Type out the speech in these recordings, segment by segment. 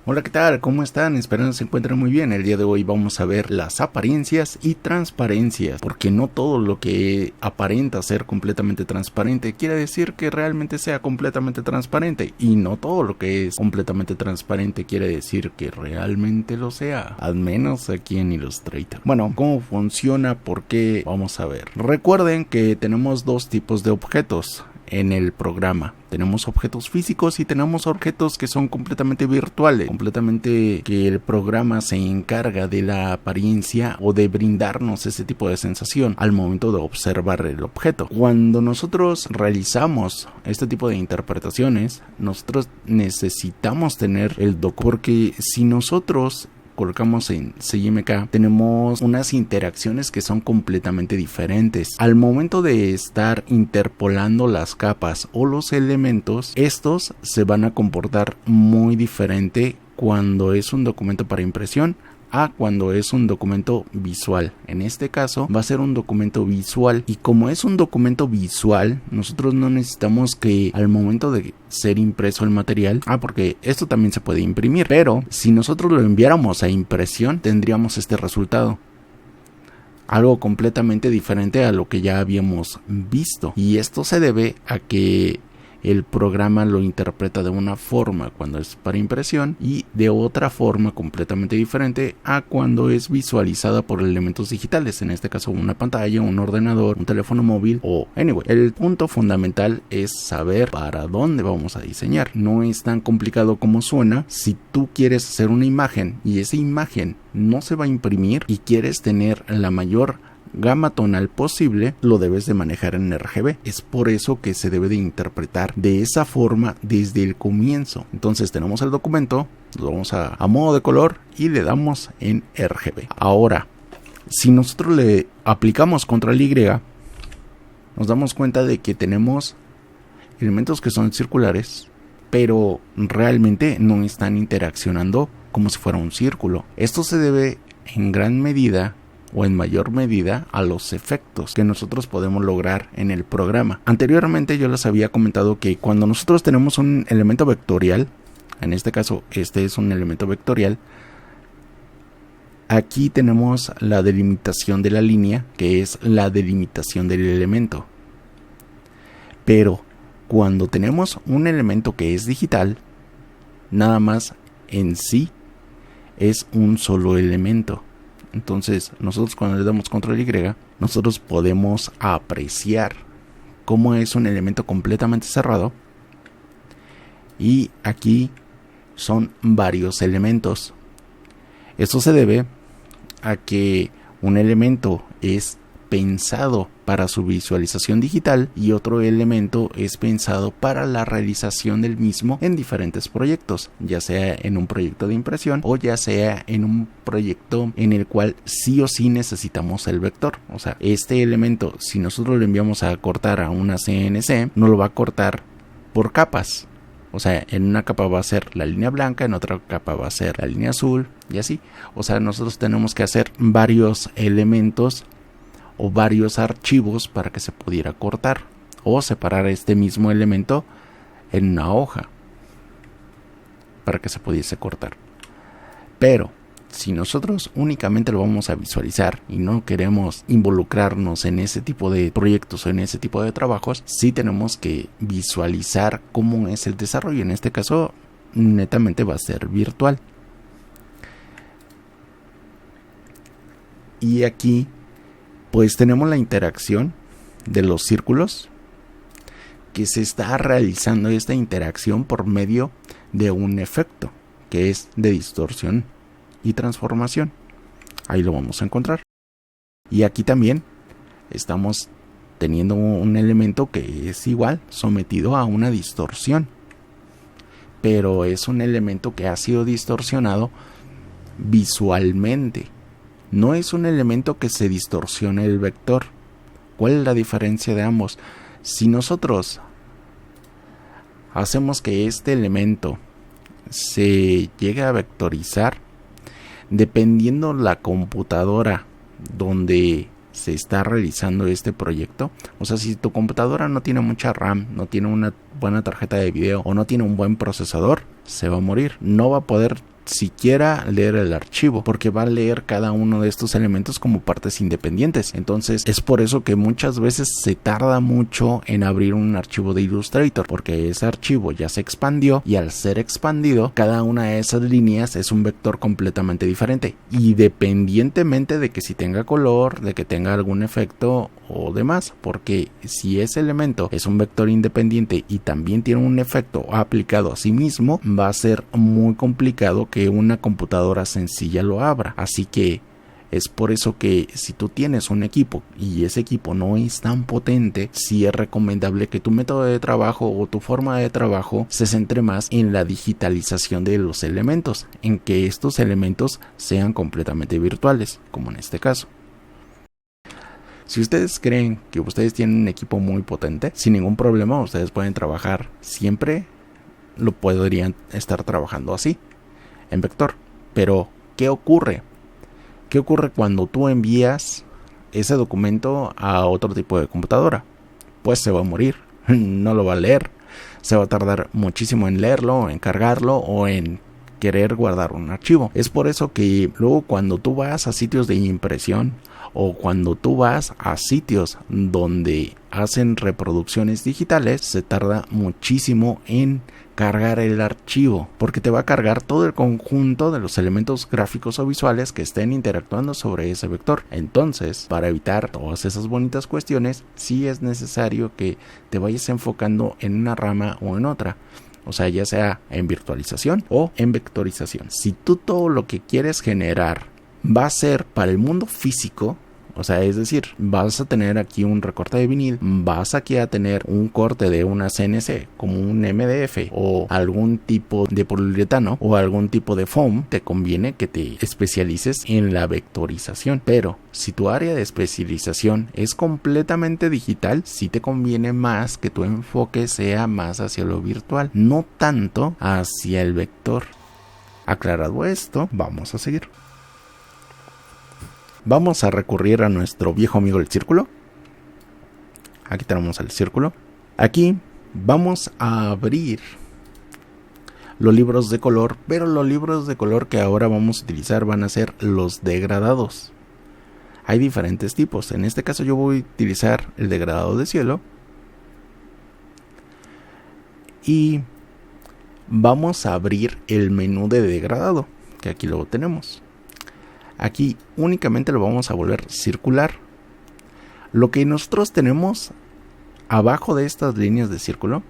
Hola, ¿qué tal? ¿Cómo están? Espero se encuentren muy bien. El día de hoy vamos a ver las apariencias y transparencias, porque no todo lo que aparenta ser completamente transparente quiere decir que realmente sea completamente transparente, y no todo lo que es completamente transparente quiere decir que realmente lo sea, al menos aquí en Illustrator. Bueno, ¿cómo funciona? ¿Por qué? Vamos a ver. Recuerden que tenemos dos tipos de objetos en el programa. Tenemos objetos físicos y tenemos objetos que son completamente virtuales, completamente que el programa se encarga de la apariencia o de brindarnos ese tipo de sensación al momento de observar el objeto. Cuando nosotros realizamos este tipo de interpretaciones, nosotros necesitamos tener el doc, porque si nosotros colocamos en CMYK, tenemos unas interacciones que son completamente diferentes. Al momento de estar interpolando las capas o los elementos, estos se van a comportar muy diferente cuando es un documento para impresión a cuando es un documento visual. En este caso va a ser un documento visual, y como es un documento visual, nosotros no necesitamos que al momento de ser impreso el material, porque esto también se puede imprimir, pero si nosotros lo enviáramos a impresión tendríamos este resultado, algo completamente diferente a lo que ya habíamos visto, y esto se debe a que el programa lo interpreta de una forma cuando es para impresión y de otra forma completamente diferente a cuando es visualizada por elementos digitales, en este caso una pantalla, un ordenador, un teléfono móvil o anyway. El punto fundamental es saber para dónde vamos a diseñar. No es tan complicado como suena. Si tú quieres hacer una imagen y esa imagen no se va a imprimir y quieres tener la mayor gama tonal posible, lo debes de manejar en RGB. Es por eso que se debe de interpretar de esa forma desde el comienzo. Entonces tenemos el documento, lo vamos a modo de color y le damos en RGB. Ahora, si nosotros le aplicamos control Y, nos damos cuenta de que tenemos elementos que son circulares, pero realmente no están interaccionando como si fuera un círculo. Esto se debe en gran medida o en mayor medida a los efectos que nosotros podemos lograr en el programa. Anteriormente yo les había comentado que cuando nosotros tenemos un elemento vectorial, en este caso este es un elemento vectorial, aquí tenemos la delimitación de la línea, que es la delimitación del elemento. Pero cuando tenemos un elemento que es digital, nada más en sí es un solo elemento. Entonces nosotros cuando le damos control Y, nosotros podemos apreciar cómo es un elemento completamente cerrado, y aquí son varios elementos. Esto se debe a que un elemento es pensado para su visualización digital y otro elemento es pensado para la realización del mismo en diferentes proyectos, ya sea en un proyecto de impresión o ya sea en un proyecto en el cual sí o sí necesitamos el vector. O sea, este elemento, si nosotros lo enviamos a cortar a una CNC, no lo va a cortar por capas. O sea, en una capa va a ser la línea blanca, en otra capa va a ser la línea azul y así. O sea, nosotros tenemos que hacer varios elementos o varios archivos para que se pudiera cortar o separar este mismo elemento en una hoja para que se pudiese cortar. Pero si nosotros únicamente lo vamos a visualizar y no queremos involucrarnos en ese tipo de proyectos o en ese tipo de trabajos, sí tenemos que visualizar cómo es el desarrollo. En este caso netamente va a ser virtual. Y aquí pues tenemos la interacción de los círculos, que se está realizando esta interacción por medio de un efecto que es de distorsión y transformación. Ahí lo vamos a encontrar. Y aquí también estamos teniendo un elemento que es igual sometido a una distorsión, pero es un elemento que ha sido distorsionado visualmente. No es un elemento que se distorsione el vector. ¿Cuál es la diferencia de ambos? Si nosotros hacemos que este elemento se llegue a vectorizar, dependiendo la computadora donde se está realizando este proyecto, o sea, si tu computadora no tiene mucha RAM, no tiene una buena tarjeta de video o no tiene un buen procesador, se va a morir, no va a poder siquiera leer el archivo, porque va a leer cada uno de estos elementos como partes independientes. Entonces es por eso que muchas veces se tarda mucho en abrir un archivo de Illustrator, porque ese archivo ya se expandió, y al ser expandido, cada una de esas líneas es un vector completamente diferente, y dependientemente de que si tenga color, de que tenga algún efecto o demás, porque si ese elemento es un vector independiente y también tiene un efecto aplicado a sí mismo, va a ser muy complicado que una computadora sencilla lo abra. Así que es por eso que si tú tienes un equipo y ese equipo no es tan potente, sí es recomendable que tu método de trabajo o tu forma de trabajo se centre más en la digitalización de los elementos, en que estos elementos sean completamente virtuales, como en este caso. Si ustedes creen que ustedes tienen un equipo muy potente, sin ningún problema ustedes pueden trabajar, siempre lo podrían estar trabajando así, en vector. Pero, ¿qué ocurre? ¿Qué ocurre cuando tú envías ese documento a otro tipo de computadora? Pues se va a morir, no lo va a leer, se va a tardar muchísimo en leerlo, en cargarlo o en querer guardar un archivo. Es por eso que luego cuando tú vas a sitios de impresión o cuando tú vas a sitios donde hacen reproducciones digitales, se tarda muchísimo en cargar el archivo, porque te va a cargar todo el conjunto de los elementos gráficos o visuales que estén interactuando sobre ese vector. Entonces, para evitar todas esas bonitas cuestiones, sí es necesario que te vayas enfocando en una rama o en otra. O sea, ya sea en virtualización o en vectorización. Si tú todo lo que quieres generar va a ser para el mundo físico, o sea, es decir, vas a tener aquí un recorte de vinil, vas aquí a tener un corte de una CNC como un MDF o algún tipo de poliuretano o algún tipo de foam, te conviene que te especialices en la vectorización. Pero si tu área de especialización es completamente digital, sí te conviene más que tu enfoque sea más hacia lo virtual, no tanto hacia el vector. Aclarado esto, vamos a seguir. Vamos a recurrir a nuestro viejo amigo el círculo. Aquí tenemos el círculo. Aquí vamos a abrir los libros de color, pero los libros de color que ahora vamos a utilizar van a ser los degradados. Hay diferentes tipos. En este caso yo voy a utilizar el degradado de cielo. Y vamos a abrir el menú de degradado, que aquí lo tenemos. Aquí únicamente lo vamos a volver circular. Lo que nosotros tenemos abajo de estas líneas de círculo,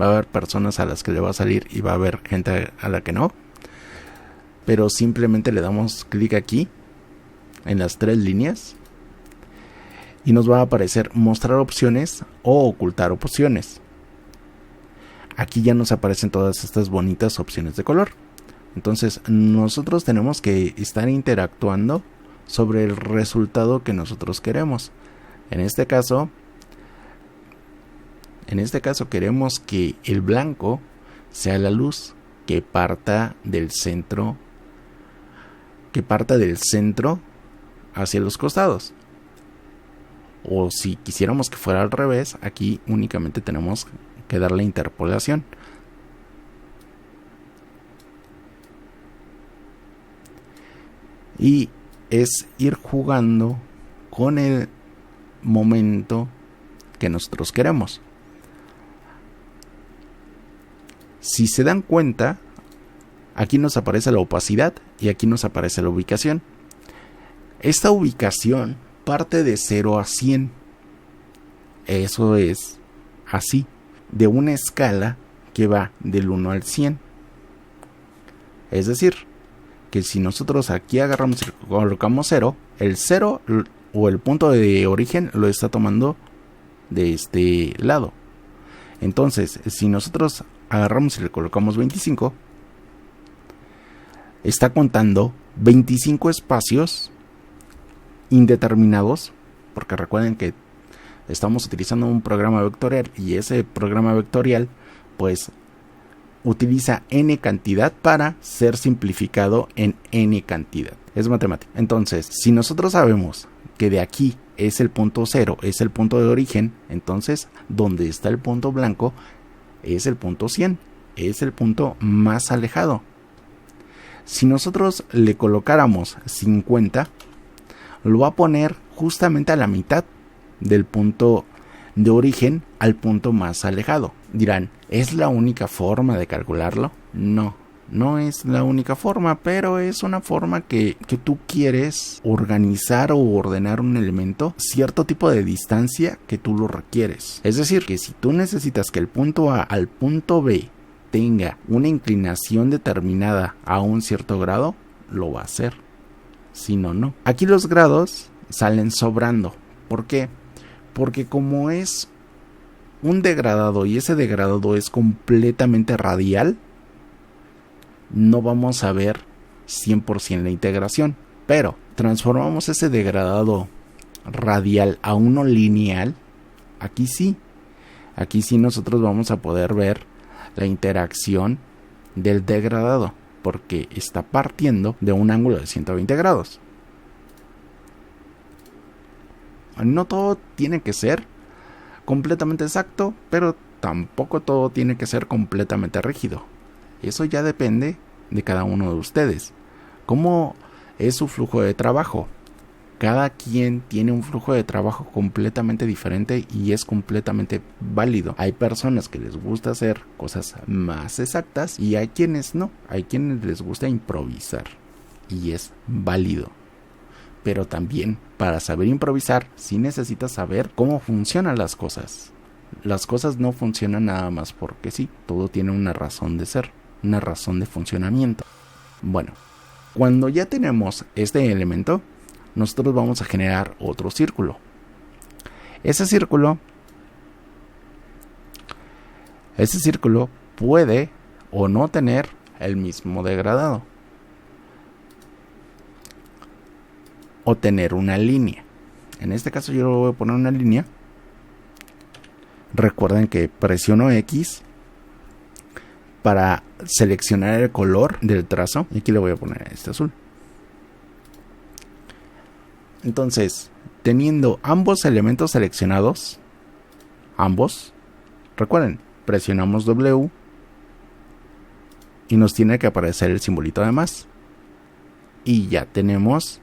va a haber personas a las que le va a salir y va a haber gente a la que no. Pero simplemente le damos clic aquí en las tres líneas y nos va a aparecer mostrar opciones o ocultar opciones. Aquí ya nos aparecen todas estas bonitas opciones de color. Entonces nosotros tenemos que estar interactuando sobre el resultado que nosotros queremos. En este caso queremos que el blanco sea la luz que parta del centro hacia los costados. O si quisiéramos que fuera al revés, aquí únicamente tenemos que darle interpolación. Y es ir jugando con el momento que nosotros queremos. Si se dan cuenta, aquí nos aparece la opacidad y aquí nos aparece la ubicación. Esta ubicación parte de 0 a 100. Eso es así, de una escala que va del 1 al 100. Es decir, que si nosotros aquí agarramos y colocamos 0, el 0 o el punto de origen lo está tomando de este lado. Entonces, si nosotros agarramos y le colocamos 25, está contando 25 espacios indeterminados, porque recuerden que estamos utilizando un programa vectorial y ese programa vectorial pues utiliza n cantidad para ser simplificado en n cantidad. Es matemática. Entonces, si nosotros sabemos que de aquí es el punto 0, es el punto de origen, entonces donde está el punto blanco es el punto 100, es el punto más alejado. Si nosotros le colocáramos 50, lo va a poner justamente a la mitad del punto de origen al punto más alejado. Dirán, ¿es la única forma de calcularlo? No es la única forma, pero es una forma que tú quieres organizar o ordenar un elemento cierto tipo de distancia que tú lo requieres. Es decir, que si tú necesitas que el punto A al punto B tenga una inclinación determinada a un cierto grado, lo va a hacer. Si no, no. Aquí los grados salen sobrando. ¿Por qué? Porque como es un degradado y ese degradado es completamente radial, no vamos a ver 100% la integración, pero transformamos ese degradado radial a uno lineal, aquí sí nosotros vamos a poder ver la interacción del degradado, porque está partiendo de un ángulo de 120 grados. No todo tiene que ser completamente exacto, pero tampoco todo tiene que ser completamente rígido. Eso ya depende de cada uno de ustedes. ¿Cómo es su flujo de trabajo? Cada quien tiene un flujo de trabajo completamente diferente y es completamente válido. Hay personas que les gusta hacer cosas más exactas y hay quienes no. Hay quienes les gusta improvisar y es válido. Pero también para saber improvisar sí necesitas saber cómo funcionan las cosas. Las cosas no funcionan nada más porque sí. Todo tiene una razón de ser, una razón de funcionamiento. Bueno, cuando ya tenemos este elemento, nosotros vamos a generar otro círculo. Ese círculo puede o no tener el mismo degradado, o tener una línea. En este caso yo voy a poner una línea. Recuerden que presiono X para seleccionar el color del trazo. Y aquí le voy a poner este azul. Entonces, teniendo ambos elementos seleccionados, recuerden, presionamos W y nos tiene que aparecer el simbolito de más. Y ya tenemos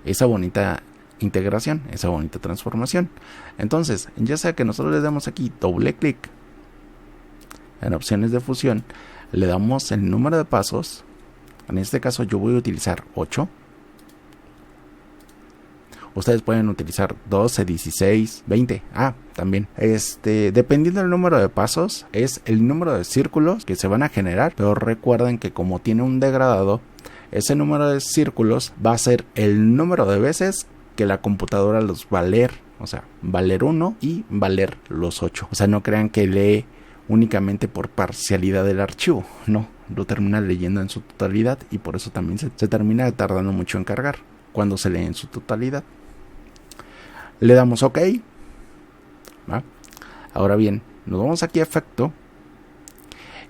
esa bonita integración, esa bonita transformación. Entonces, ya sea que nosotros le damos aquí doble clic en opciones de fusión, le damos el número de pasos. En este caso yo voy a utilizar 8. Ustedes pueden utilizar 12, 16, 20. También. Dependiendo del número de pasos, es el número de círculos que se van a generar. Pero recuerden que como tiene un degradado, ese número de círculos va a ser el número de veces que la computadora los va a leer. O sea, va a leer 1 y va a leer los 8. O sea, no crean que lee únicamente por parcialidad del archivo. No, lo termina leyendo en su totalidad y por eso también se termina tardando mucho en cargar cuando se lee en su totalidad. Le damos OK. ¿Va? Ahora bien, nos vamos aquí a efecto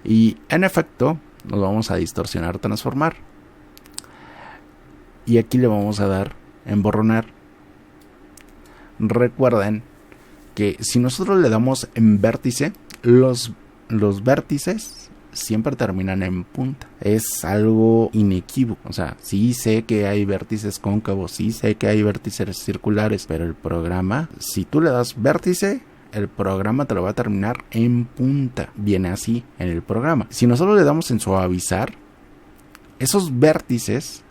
y en efecto nos vamos a distorsionar, transformar. Y aquí le vamos a dar emborronar. Recuerden que si nosotros le damos en vértice, los vértices siempre terminan en punta. Es algo inequívoco. O sea, sí sé que hay vértices cóncavos, sí sé que hay vértices circulares, pero el programa, si tú le das vértice, el programa te lo va a terminar en punta. Viene así en el programa. Si nosotros le damos en suavizar, esos vértices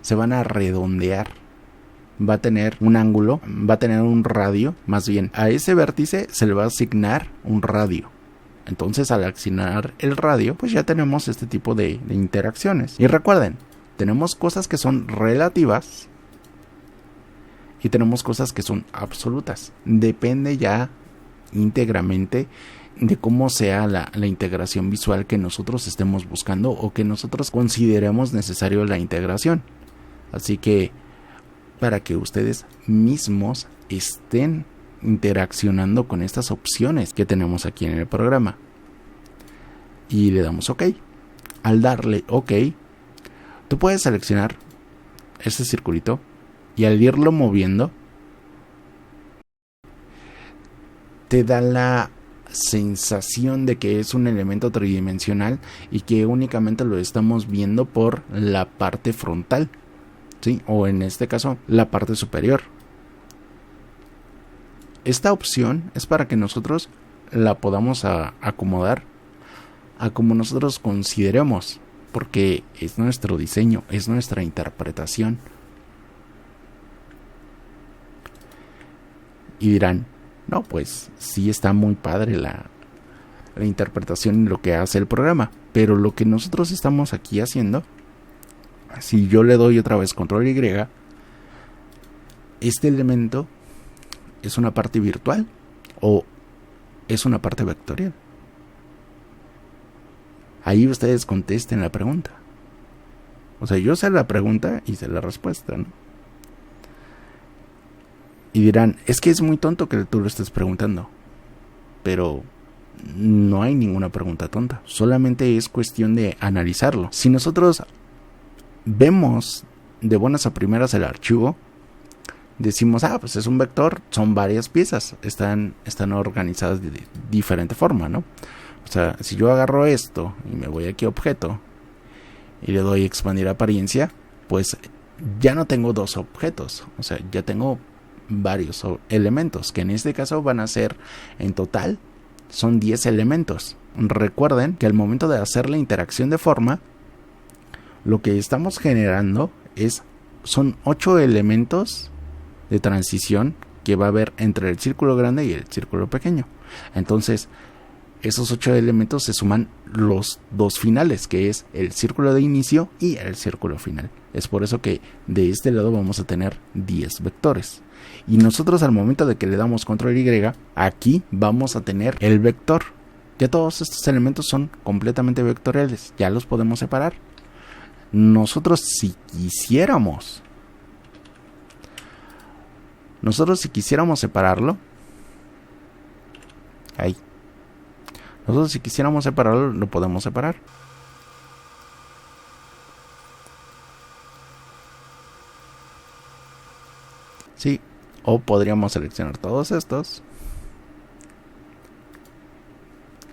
se van a redondear. Va a tener un ángulo, va a tener un radio. Más bien, a ese vértice se le va a asignar un radio. Entonces, al asignar el radio, pues ya tenemos este tipo de interacciones. Y recuerden, tenemos cosas que son relativas y tenemos cosas que son absolutas. Depende ya íntegramente de cómo sea la integración visual que nosotros estemos buscando o que nosotros consideremos necesario la integración. Así que para que ustedes mismos estén interaccionando con estas opciones que tenemos aquí en el programa. Y le damos OK. Al darle OK, tú puedes seleccionar este circulito y al irlo moviendo te da la sensación de que es un elemento tridimensional y que únicamente lo estamos viendo por la parte frontal, ¿sí? O en este caso, la parte superior. Esta opción es para que nosotros la podamos acomodar a como nosotros consideremos, porque es nuestro diseño, es nuestra interpretación. Y dirán, no, pues sí está muy padre la interpretación y lo que hace el programa, pero lo que nosotros estamos aquí haciendo, si yo le doy otra vez control Y, este elemento es una parte virtual o es una parte vectorial. Ahí ustedes contesten la pregunta. O sea, yo sé la pregunta y sé la respuesta, ¿no? Y dirán, es que es muy tonto que tú lo estés preguntando. Pero no hay ninguna pregunta tonta. Solamente es cuestión de analizarlo. Si nosotros vemos de buenas a primeras el archivo, decimos, pues es un vector, son varias piezas, están organizadas de diferente forma, ¿no? O sea, si yo agarro esto y me voy aquí a objeto y le doy expandir apariencia, pues ya no tengo dos objetos, o sea, ya tengo varios elementos, que en este caso van a ser, en total, son 10 elementos. Recuerden que al momento de hacer la interacción de forma, lo que estamos generando son 8 elementos de transición que va a haber entre el círculo grande y el círculo pequeño. Entonces, esos 8 elementos se suman los dos finales, que es el círculo de inicio y el círculo final. Es por eso que de este lado vamos a tener 10 vectores. Y nosotros al momento de que le damos control Y, aquí vamos a tener el vector. Ya todos estos elementos son completamente vectoriales, ya los podemos separar. Nosotros si quisiéramos separarlo, ahí. Nosotros si quisiéramos separarlo, lo podemos separar. Sí, o podríamos seleccionar todos estos,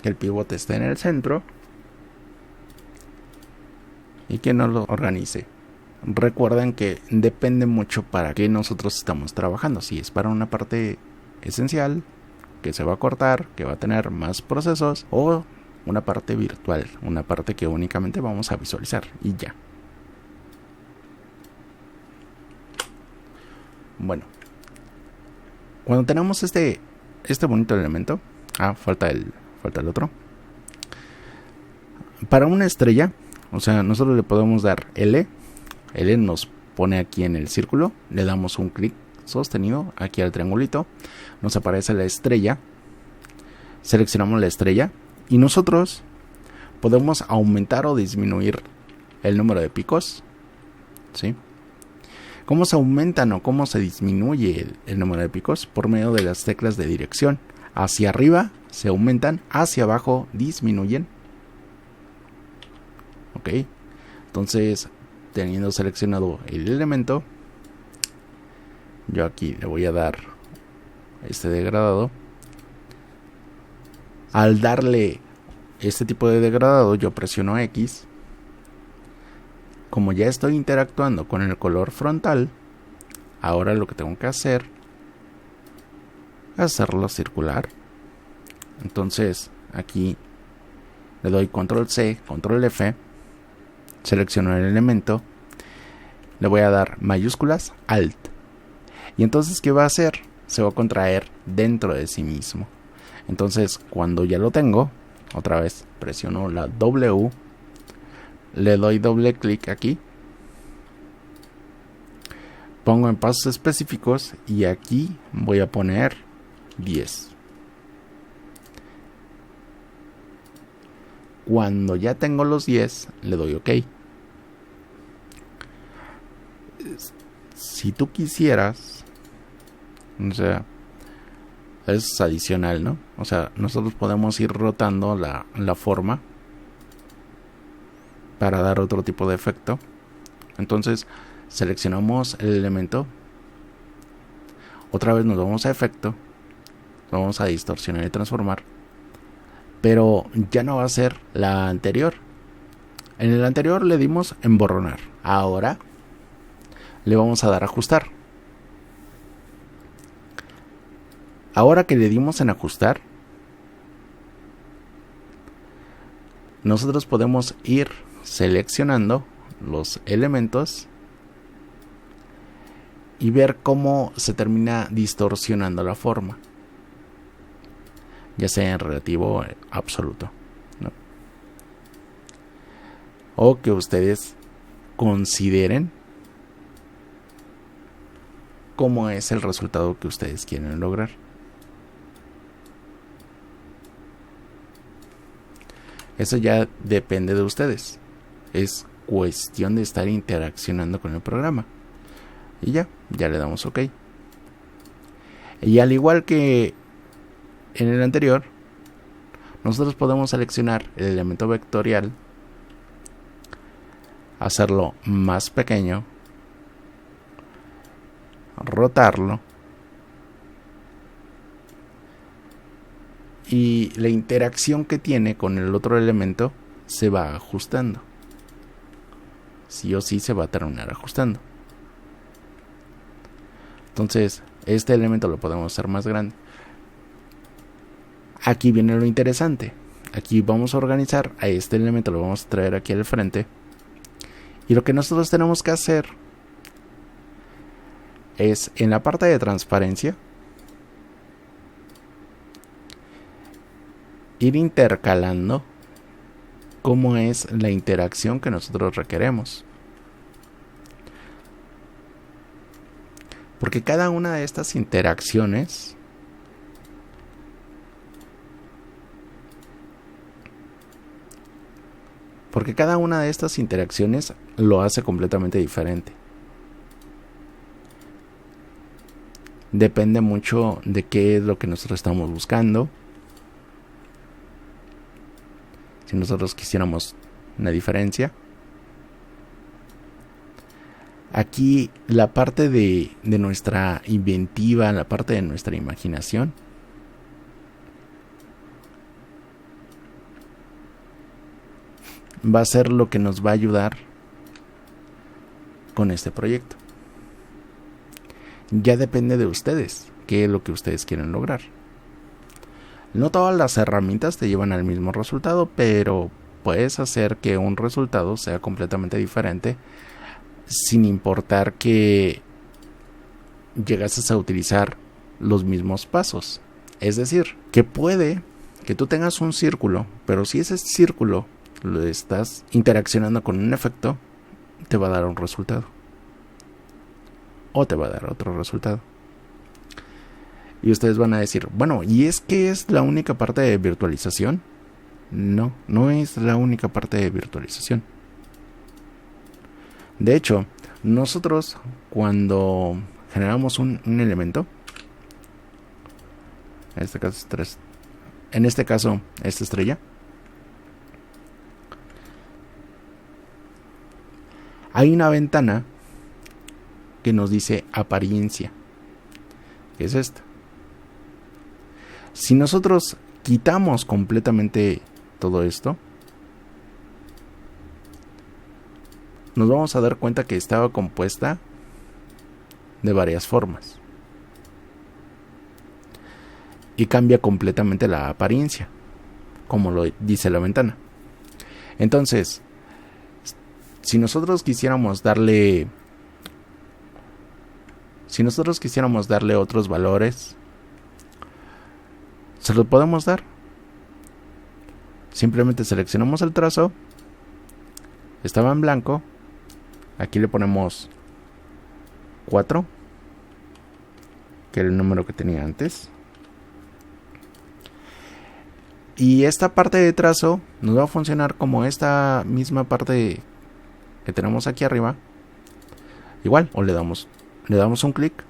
que el pivote esté en el centro y que nos lo organice. Recuerden que depende mucho para qué nosotros estamos trabajando. Si es para una parte esencial que se va a cortar, que va a tener más procesos, o una parte virtual, una parte que únicamente vamos a visualizar y ya. Bueno, cuando tenemos este bonito elemento, falta el otro. Para una estrella, o sea, nosotros le podemos dar L nos pone aquí en el círculo, le damos un clic sostenido aquí al triangulito, nos aparece la estrella, seleccionamos la estrella y nosotros podemos aumentar o disminuir el número de picos, ¿sí? ¿Cómo se aumentan o cómo se disminuye el número de picos? Por medio de las teclas de dirección. Hacia arriba se aumentan, hacia abajo disminuyen. Ok, entonces teniendo seleccionado el elemento, yo aquí le voy a dar este degradado. Al darle este tipo de degradado, yo presiono X. Como ya estoy interactuando con el color frontal, ahora lo que tengo que hacer es hacerlo circular. Entonces aquí le doy control C, control F, selecciono el elemento, le voy a dar mayúsculas, alt, y entonces ¿qué va a hacer? Se va a contraer dentro de sí mismo. Entonces cuando ya lo tengo, otra vez presiono la W, le doy doble clic aquí, pongo en pasos específicos y aquí voy a poner 10. Cuando ya tengo los 10, le doy OK. Si tú quisieras, o sea, es adicional, ¿no? O sea, nosotros podemos ir rotando la forma para dar otro tipo de efecto. Entonces seleccionamos el elemento, otra vez nos vamos a efecto, lo vamos a distorsionar y transformar, pero ya no va a ser la anterior. En el anterior le dimos emborronar, ahora le vamos a dar ajustar. Ahora que le dimos en ajustar, nosotros podemos ir seleccionando los elementos y ver cómo se termina distorsionando la forma, ya sea en relativo o absoluto, ¿no? O que ustedes consideren cómo es el resultado que ustedes quieren lograr. Eso ya depende de ustedes. Es cuestión de estar interaccionando con el programa. Y ya le damos OK. Y al igual que en el anterior, nosotros podemos seleccionar el elemento vectorial, hacerlo más pequeño, rotarlo, y la interacción que tiene con el otro elemento se va ajustando. Sí o sí se va a terminar ajustando. Entonces, este elemento lo podemos hacer más grande. Aquí viene lo interesante. Aquí vamos a organizar a este elemento, lo vamos a traer aquí al frente. Y lo que nosotros tenemos que hacer es, en la parte de transparencia, ir intercalando cómo es la interacción que nosotros requeremos. Porque cada una de estas interacciones lo hace completamente diferente. Depende mucho de qué es lo que nosotros estamos buscando. Si nosotros quisiéramos una diferencia, aquí la parte de nuestra inventiva, la parte de nuestra imaginación, va a ser lo que nos va a ayudar con este proyecto. Ya depende de ustedes, qué es lo que ustedes quieren lograr. No todas las herramientas te llevan al mismo resultado, pero puedes hacer que un resultado sea completamente diferente sin importar que llegases a utilizar los mismos pasos. Es decir, que puede que tú tengas un círculo, pero si ese círculo lo estás interaccionando con un efecto, te va a dar un resultado. O te va a dar otro resultado. Y ustedes van a decir, bueno, ¿y es que es la única parte de virtualización? No, no es la única parte de virtualización. De hecho, nosotros cuando generamos un elemento, en este caso esta estrella, hay una ventana que nos dice apariencia, que es esta. Si nosotros quitamos completamente todo esto, nos vamos a dar cuenta que estaba compuesta de varias formas. Y cambia completamente la apariencia, como lo dice la ventana. Entonces, si nosotros quisiéramos darle otros valores, se los podemos dar. Simplemente seleccionamos el trazo. Estaba en blanco. Aquí le ponemos 4, que era el número que tenía antes. Y esta parte de trazo nos va a funcionar como esta misma parte que tenemos aquí arriba. Igual, o le damos un clic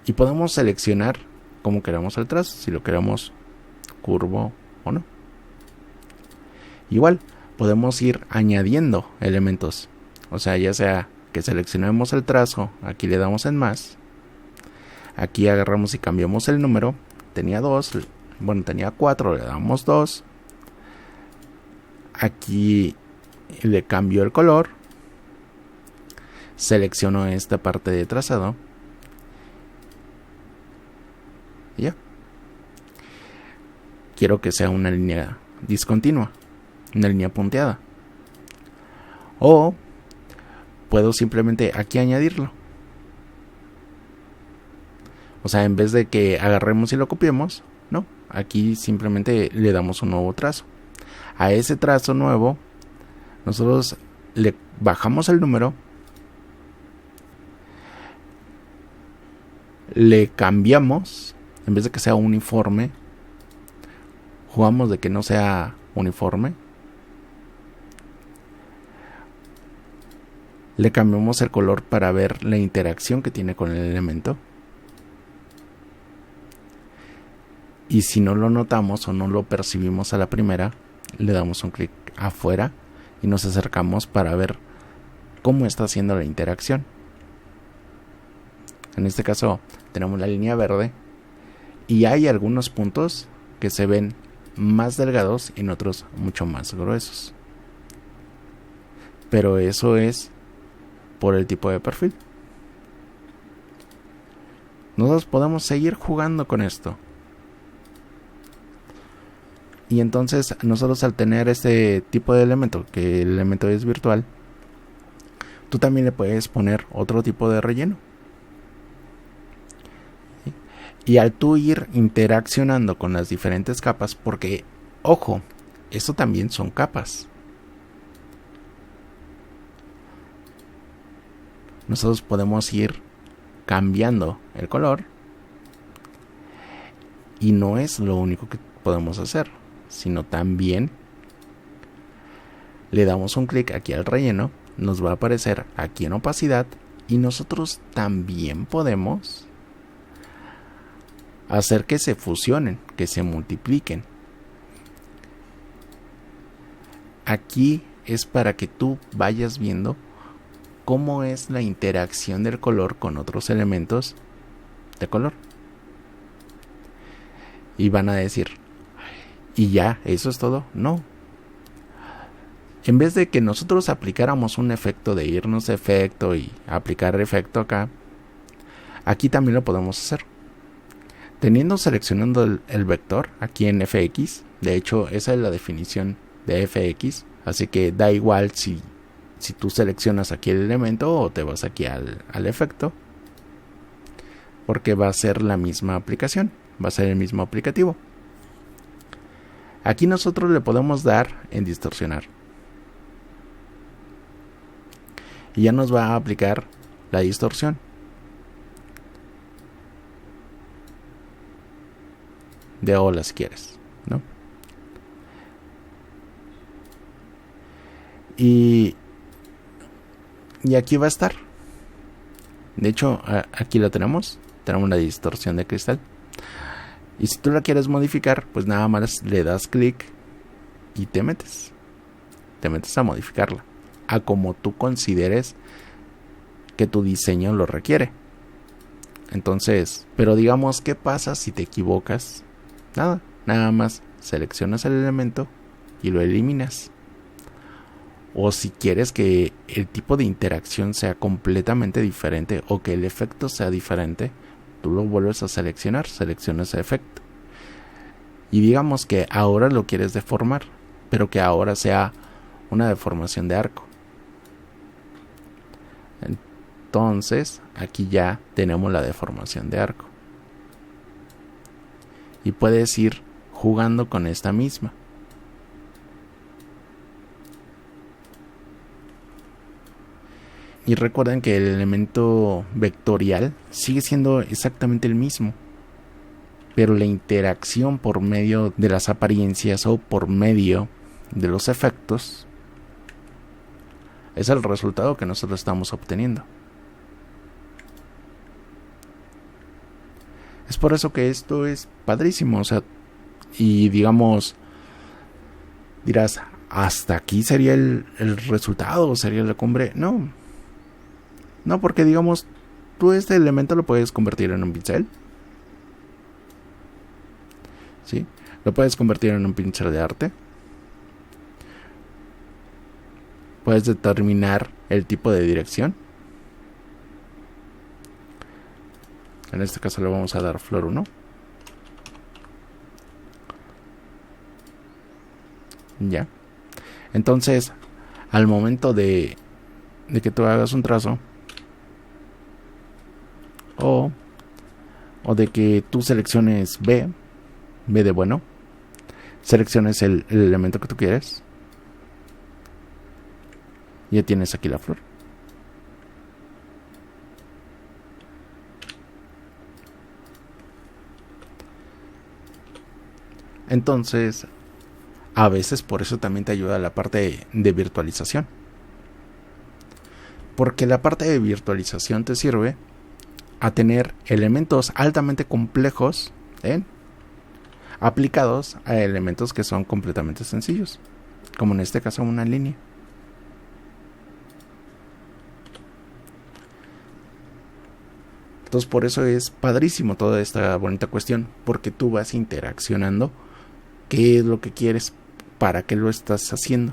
y podemos seleccionar como queramos el trazo, si lo queremos curvo o no. Igual podemos ir añadiendo elementos, o sea, ya sea que seleccionemos el trazo, aquí le damos en más, Aquí agarramos y cambiamos el número. Tenía 2, bueno, tenía 4, le damos 2. Aquí le cambio el color. Selecciono esta parte de trazado. Ya. Quiero que sea una línea discontinua, una línea punteada. O puedo simplemente aquí añadirlo. O sea, en vez de que agarremos y lo copiemos, no, aquí simplemente le damos un nuevo trazo. A ese trazo nuevo, nosotros le bajamos el número, le cambiamos, en vez de que sea uniforme, jugamos de que no sea uniforme. Le cambiamos el color para ver la interacción que tiene con el elemento. Y si no lo notamos o no lo percibimos a la primera, le damos un clic afuera y nos acercamos para ver cómo está haciendo la interacción. En este caso tenemos la línea verde y hay algunos puntos que se ven más delgados y en otros mucho más gruesos. Pero eso es por el tipo de perfil. Nosotros podemos seguir jugando con esto. Y entonces nosotros al tener este tipo de elemento, que el elemento es virtual, tú también le puedes poner otro tipo de relleno. ¿Sí? Y al tú ir interaccionando con las diferentes capas, porque, ojo, esto también son capas. Nosotros podemos ir cambiando el color. Y no es lo único que podemos hacer, sino también le damos un clic aquí al relleno, nos va a aparecer aquí en opacidad y nosotros también podemos hacer que se fusionen, que se multipliquen. Aquí es para que tú vayas viendo cómo es la interacción del color con otros elementos de color. Y van a decir, ¿y ya? ¿Eso es todo? No. En vez de que nosotros aplicáramos un efecto de irnos a efecto y aplicar efecto acá, aquí también lo podemos hacer. Teniendo seleccionando el vector aquí en FX, de hecho esa es la definición de FX, así que da igual si tú seleccionas aquí el elemento o te vas aquí al efecto, porque va a ser la misma aplicación, va a ser el mismo aplicativo. Aquí nosotros le podemos dar en distorsionar. Y ya nos va a aplicar la distorsión. De ola si quieres, ¿no? Y aquí va a estar. De hecho, aquí lo tenemos. Tenemos la distorsión de cristal. Y si tú la quieres modificar, pues nada más le das clic y te metes a modificarla a como tú consideres que tu diseño lo requiere. Entonces, pero digamos, ¿qué pasa si te equivocas? Nada más seleccionas el elemento y lo eliminas. O si quieres que el tipo de interacción sea completamente diferente o que el efecto sea diferente, tú lo vuelves a seleccionar, seleccionas el efecto. Y digamos que ahora lo quieres deformar, pero que ahora sea una deformación de arco. Entonces, aquí ya tenemos la deformación de arco. Y puedes ir jugando con esta misma. Y recuerden que el elemento vectorial sigue siendo exactamente el mismo, pero la interacción por medio de las apariencias o por medio de los efectos es el resultado que nosotros estamos obteniendo. Es por eso que esto es padrísimo, o sea, y digamos, dirás, hasta aquí sería el resultado, sería la cumbre. No, porque digamos, tú este elemento lo puedes convertir en un pincel. ¿Sí? Lo puedes convertir en un pincel de arte. Puedes determinar el tipo de dirección. En este caso le vamos a dar flor 1. Ya. Entonces, al momento de que tú hagas un trazo o de que tú selecciones B de bueno, selecciones el elemento que tú quieres, ya tienes aquí la flor. Entonces, a veces por eso también te ayuda la parte de virtualización. Porque la parte de virtualización te sirve a tener elementos altamente complejos aplicados a elementos que son completamente sencillos, como en este caso una línea. Entonces por eso es padrísimo toda esta bonita cuestión, porque tú vas interaccionando qué es lo que quieres, para qué lo estás haciendo.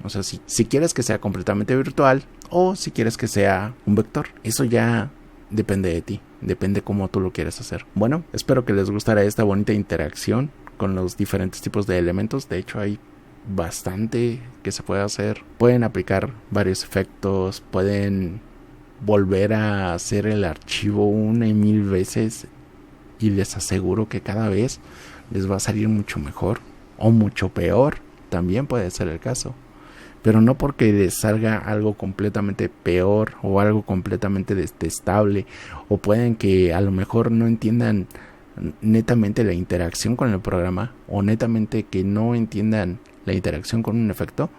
O sea, si quieres que sea completamente virtual o si quieres que sea un vector, eso ya depende de ti, depende cómo tú lo quieres hacer. Bueno, espero que les gustara esta bonita interacción con los diferentes tipos de elementos. De hecho, hay bastante que se puede hacer. Pueden aplicar varios efectos, pueden volver a hacer el archivo 1 y 1000 veces y les aseguro que cada vez les va a salir mucho mejor o mucho peor, también puede ser el caso, pero no porque les salga algo completamente peor o algo completamente detestable, o pueden que a lo mejor no entiendan netamente la interacción con el programa, o netamente que no entiendan la interacción con un efecto,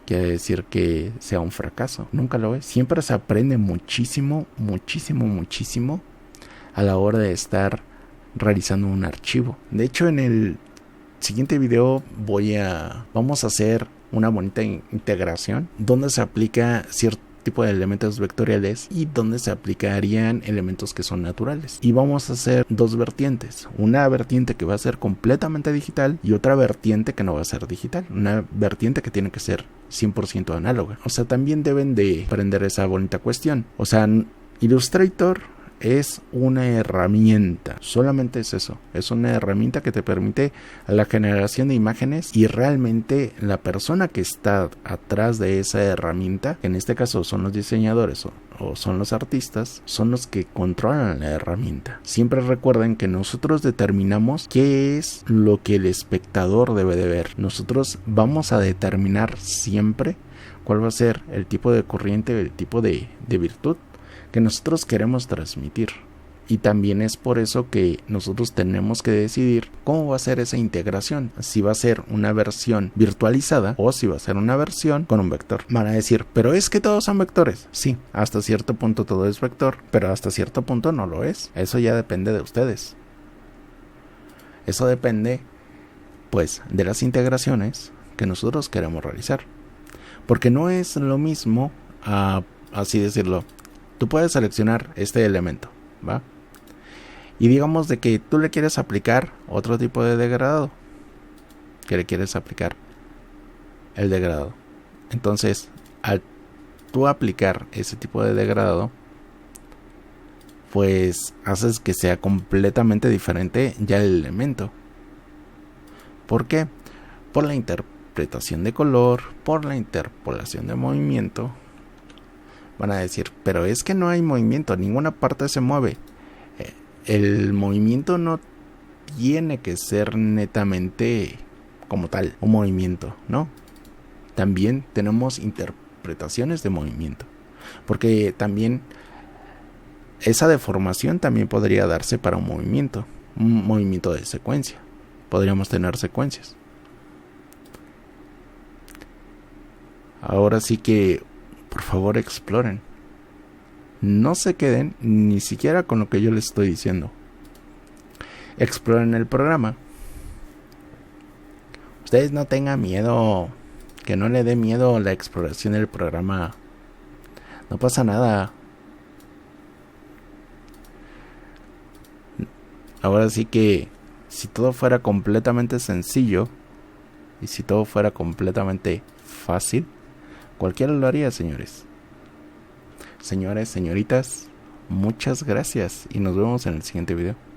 quiere decir que sea un fracaso. Nunca lo es. Siempre se aprende muchísimo, muchísimo, muchísimo a la hora de estar realizando un archivo. De hecho, en el siguiente video vamos a hacer una bonita integración donde se aplica cierto tipo de elementos vectoriales y donde se aplicarían elementos que son naturales. Y vamos a hacer dos vertientes. Una vertiente que va a ser completamente digital y otra vertiente que no va a ser digital. Una vertiente que tiene que ser 100% análoga. O sea, también deben de aprender esa bonita cuestión. O sea, Illustrator es una herramienta, solamente es eso, es una herramienta que te permite la generación de imágenes, y realmente la persona que está atrás de esa herramienta, que en este caso son los diseñadores o son los artistas, son los que controlan la herramienta. Siempre recuerden que nosotros determinamos qué es lo que el espectador debe de ver. Nosotros vamos a determinar siempre cuál va a ser el tipo de corriente, el tipo de virtud que nosotros queremos transmitir. Y también es por eso que nosotros tenemos que decidir cómo va a ser esa integración, si va a ser una versión virtualizada o si va a ser una versión con un vector. Van a decir, pero es que todos son vectores. Sí, hasta cierto punto todo es vector, pero hasta cierto punto no lo es. Eso ya depende de ustedes. Eso depende, pues, de las integraciones que nosotros queremos realizar. Porque no es lo mismo, así decirlo, tú puedes seleccionar este elemento, ¿va? Y digamos de que tú le quieres aplicar otro tipo de degradado, que le quieres aplicar el degradado. Entonces, al tú aplicar ese tipo de degradado, pues haces que sea completamente diferente ya el elemento. ¿Por qué? Por la interpretación de color, por la interpolación de movimiento. Van a decir, pero es que no hay movimiento, ninguna parte se mueve. El movimiento no tiene que ser netamente como tal un movimiento, ¿no? También tenemos interpretaciones de movimiento, porque también esa deformación también podría darse para un movimiento de secuencia. Podríamos tener secuencias. Ahora sí que por favor exploren. No se queden ni siquiera con lo que yo les estoy diciendo. Exploren el programa. Ustedes no tengan miedo. Que no le dé miedo la exploración del programa. No pasa nada. Ahora sí que si todo fuera completamente sencillo y si todo fuera completamente fácil, cualquiera lo haría, señores. Señores, señoritas, muchas gracias y nos vemos en el siguiente video.